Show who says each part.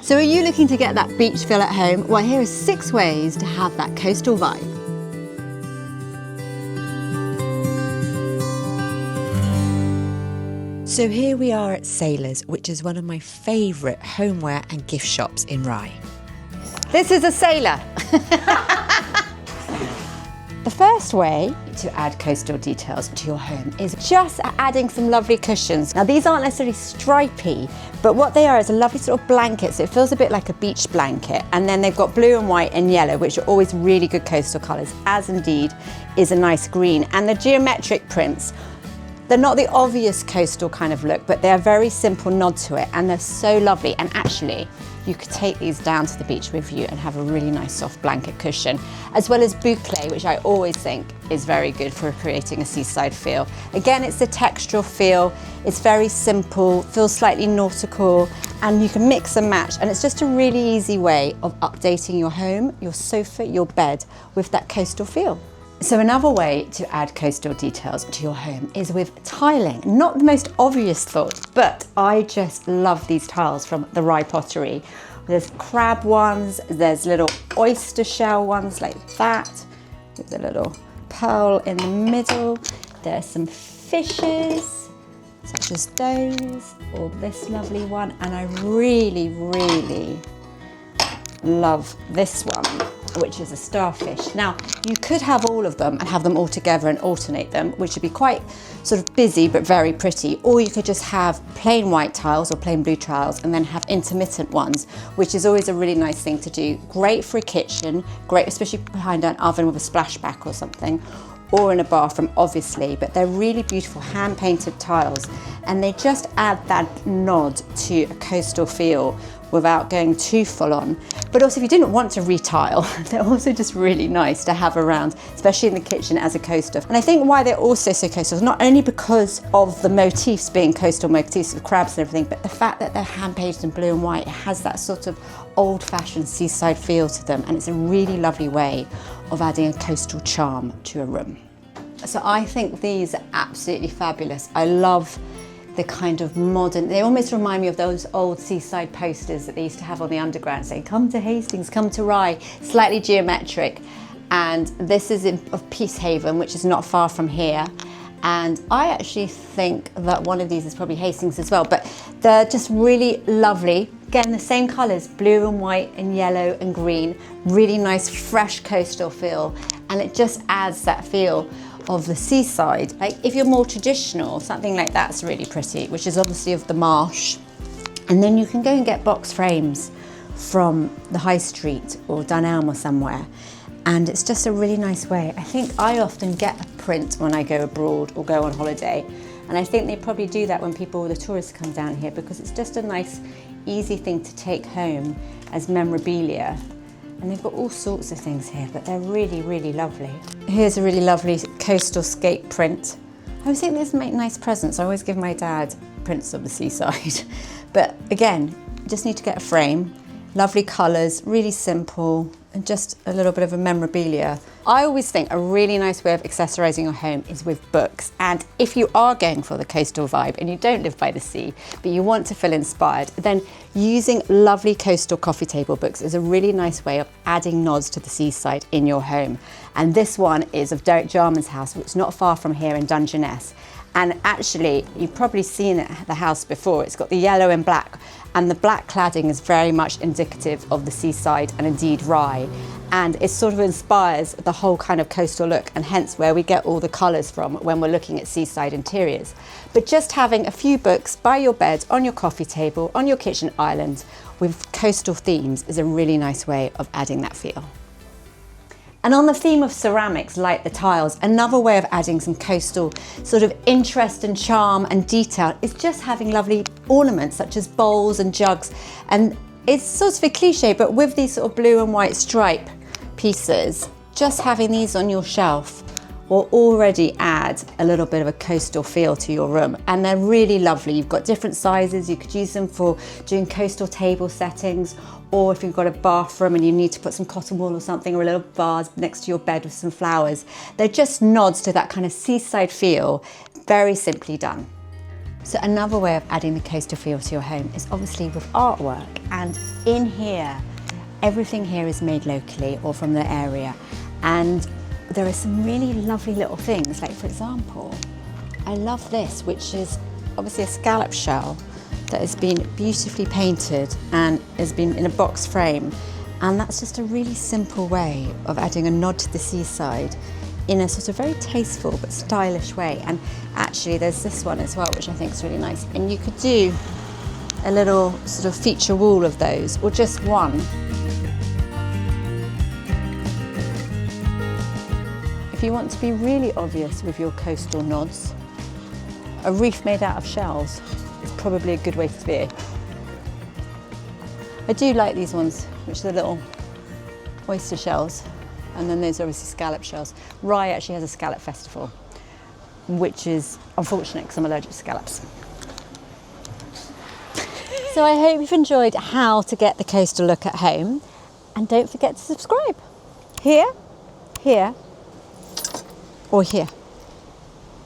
Speaker 1: So are you looking to get that beach feel at home? Well, here are 6 ways to have that coastal vibe.
Speaker 2: So here we are at Sailors, which is one of my favourite homeware and gift shops in Rye.
Speaker 1: This is a sailor. The first way to add coastal details to your home is just adding some lovely cushions. Now these aren't necessarily stripy, but what they are is a lovely sort of blanket, so it feels a bit like a beach blanket. And then they've got blue and white and yellow, which are always really good coastal colours, as indeed is a nice green. And the geometric prints, they're not the obvious coastal kind of look, but they're a very simple nod to it, and they're so lovely. And actually, you could take these down to the beach with you and have a really nice soft blanket cushion, as well as boucle, which I always think is very good for creating a seaside feel. Again, it's the textural feel, it's very simple, feels slightly nautical, and you can mix and match, and it's just a really easy way of updating your home, your sofa, your bed with that coastal feel. So another way to add coastal details to your home is with tiling. Not the most obvious thought, but I just love these tiles from the Rye Pottery. There's crab ones, there's little oyster shell ones like that, with the little pearl in the middle. There's some fishes, such as those, or this lovely one, and I really, really love this one, which is a starfish. Now, you could have all of them and have them all together and alternate them, which would be quite sort of busy but very pretty. Or you could just have plain white tiles or plain blue tiles and then have intermittent ones, which is always a really nice thing to do. Great for a kitchen, great especially behind an oven with a splashback or something, or in a bathroom, obviously, but they're really beautiful hand-painted tiles, and they just add that nod to a coastal feel without going too full on. But also, if you didn't want to retile, they're also just really nice to have around, especially in the kitchen as a coastal. And I think why they're also so coastal is not only because of the motifs being coastal motifs with crabs and everything, but the fact that they're hand-painted in blue and white, it has that sort of old-fashioned seaside feel to them, and it's a really lovely way of adding a coastal charm to a room. So I think these are absolutely fabulous. I love the kind of modern, they almost remind me of those old seaside posters that they used to have on the underground saying, come to Hastings, come to Rye, slightly geometric. And this is of Peacehaven, which is not far from here. And I actually think that one of these is probably Hastings as well, but they're just really lovely. Again, the same colours, blue and white and yellow and green, really nice fresh coastal feel. And it just adds that feel of the seaside. Like if you're more traditional, something like that's really pretty, which is obviously of the marsh. And then you can go and get box frames from the high street or Dunelm or somewhere. And it's just a really nice way. I think I often get a print when I go abroad or go on holiday. And I think they probably do that when the tourists come down here, because it's just a nice, easy thing to take home as memorabilia. And they've got all sorts of things here, but they're really, really lovely. Here's a really lovely coastal scape print. I always think these make nice presents. I always give my dad prints of the seaside. But again, you just need to get a frame. Lovely colours, really simple, and just a little bit of a memorabilia. I always think a really nice way of accessorising your home is with books. And if you are going for the coastal vibe and you don't live by the sea, but you want to feel inspired, then using lovely coastal coffee table books is a really nice way of adding nods to the seaside in your home. And this one is of Derek Jarman's house, which is not far from here in Dungeness. And actually, you've probably seen the house before. It's got the yellow and black, and the black cladding is very much indicative of the seaside and indeed Rye. And it sort of inspires the whole kind of coastal look, and hence where we get all the colours from when we're looking at seaside interiors. But just having a few books by your bed, on your coffee table, on your kitchen island with coastal themes is a really nice way of adding that feel. And on the theme of ceramics, like the tiles, another way of adding some coastal sort of interest and charm and detail is just having lovely ornaments such as bowls and jugs. And it's sort of a cliche, but with these sort of blue and white stripe pieces, just having these on your shelf will already add a little bit of a coastal feel to your room. And they're really lovely. You've got different sizes. You could use them for doing coastal table settings, or if you've got a bathroom and you need to put some cotton wool or something, or a little vase next to your bed with some flowers. They're just nods to that kind of seaside feel, very simply done. So another way of adding the coastal feel to your home is obviously with artwork, and in here, everything here is made locally or from the area, and there are some really lovely little things, like for example, I love this, which is obviously a scallop shell that has been beautifully painted and has been in a box frame, and that's just a really simple way of adding a nod to the seaside in a sort of very tasteful but stylish way. And actually there's this one as well, which I think is really nice, and you could do a little sort of feature wall of those, or just one. If you want to be really obvious with your coastal nods, a wreath made out of shells is probably a good way to be. I do like these ones, which are the little oyster shells, and then there's obviously scallop shells. Rye actually has a scallop festival, which is unfortunate because I'm allergic to scallops. So I hope you've enjoyed how to get the coastal look at home, and don't forget to subscribe. Here, here, or here.